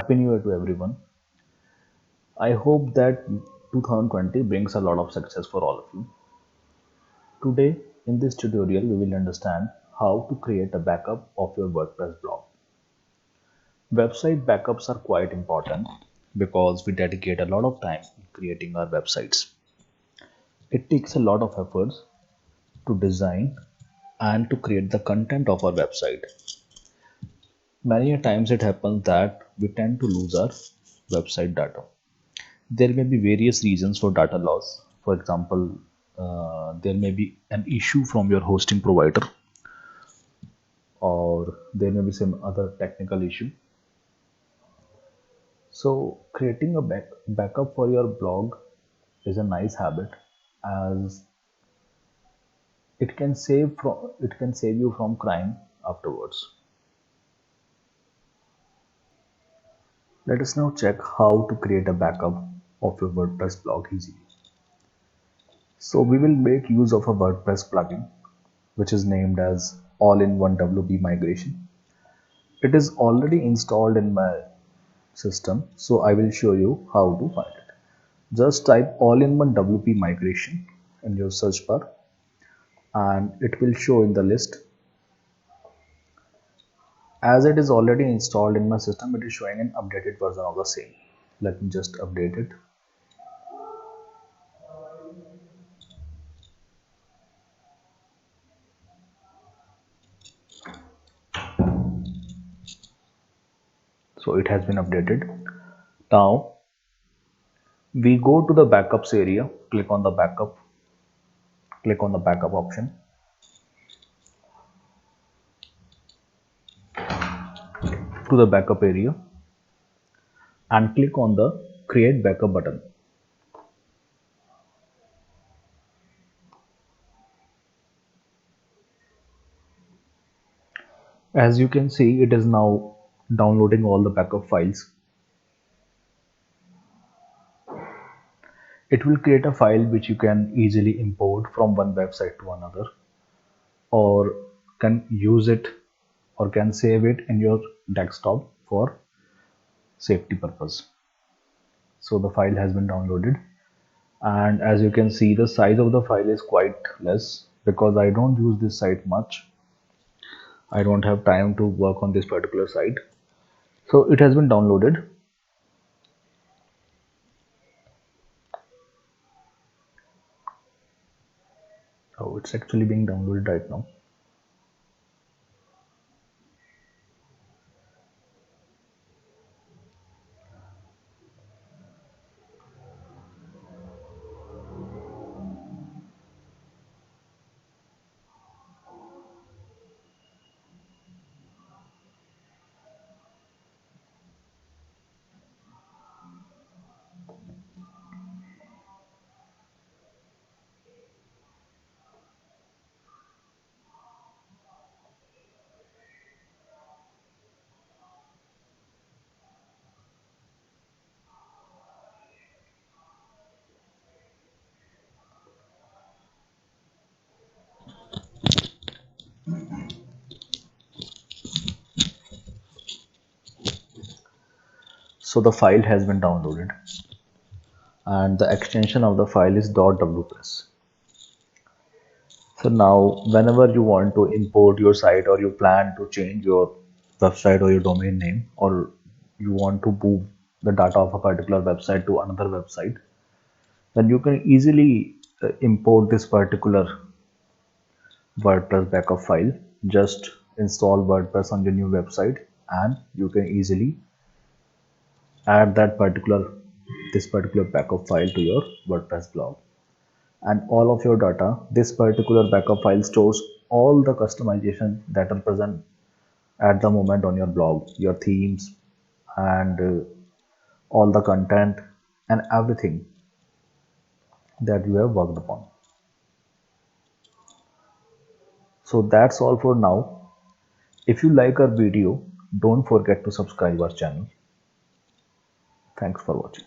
Happy New Year to everyone. I hope that 2020 brings a lot of success for all of you. Today, in this tutorial, we will understand how to create a backup of your WordPress blog. Website backups are quite important because we dedicate a lot of time in creating our websites. It takes a lot of efforts to design and to create the content of our website. Many a times it happens that we tend to lose our website data. There may be various reasons for data loss. For example, there may be an issue from your hosting provider, or there may be some other technical issue. So creating a backup for your blog is a nice habit, as it can save you from crying afterwards. Let us now check how to create a backup of your WordPress blog easily. So we will make use of a WordPress plugin which is named as All-in-One WP Migration. It is already installed in my system, so I will show you how to find it. Just type All-in-One WP Migration in your search bar and it will show in the list. As it is already installed in my system, it is showing an updated version of the same. Let me just update it. So it has been updated. Now we go to the backups area, click on the backup option. To the backup area and click on the create backup button. As you can see, it is now downloading all the backup files. It will create a file which you can easily import from one website to another, or can use it or can save it in your desktop for safety purpose. So the file has been downloaded, and as you can see, the size of the file is quite less because I don't use this site much. I don't have time to work on this particular site. So it has been downloaded. Oh, it's actually being downloaded right now. So the file has been downloaded and the extension of the file is .wpress. So now whenever you want to import your site, or you plan to change your website or your domain name, or you want to move the data of a particular website to another website, then you can easily import this particular WordPress backup file. Just install WordPress on your new website and you can easily add this particular backup file to your WordPress blog. And all of your data, this particular backup file stores all the customization that are present at the moment on your blog, your themes, and all the content and everything that you have worked upon. So that's all for now. If you like our video, don't forget to subscribe our channel. Thanks for watching.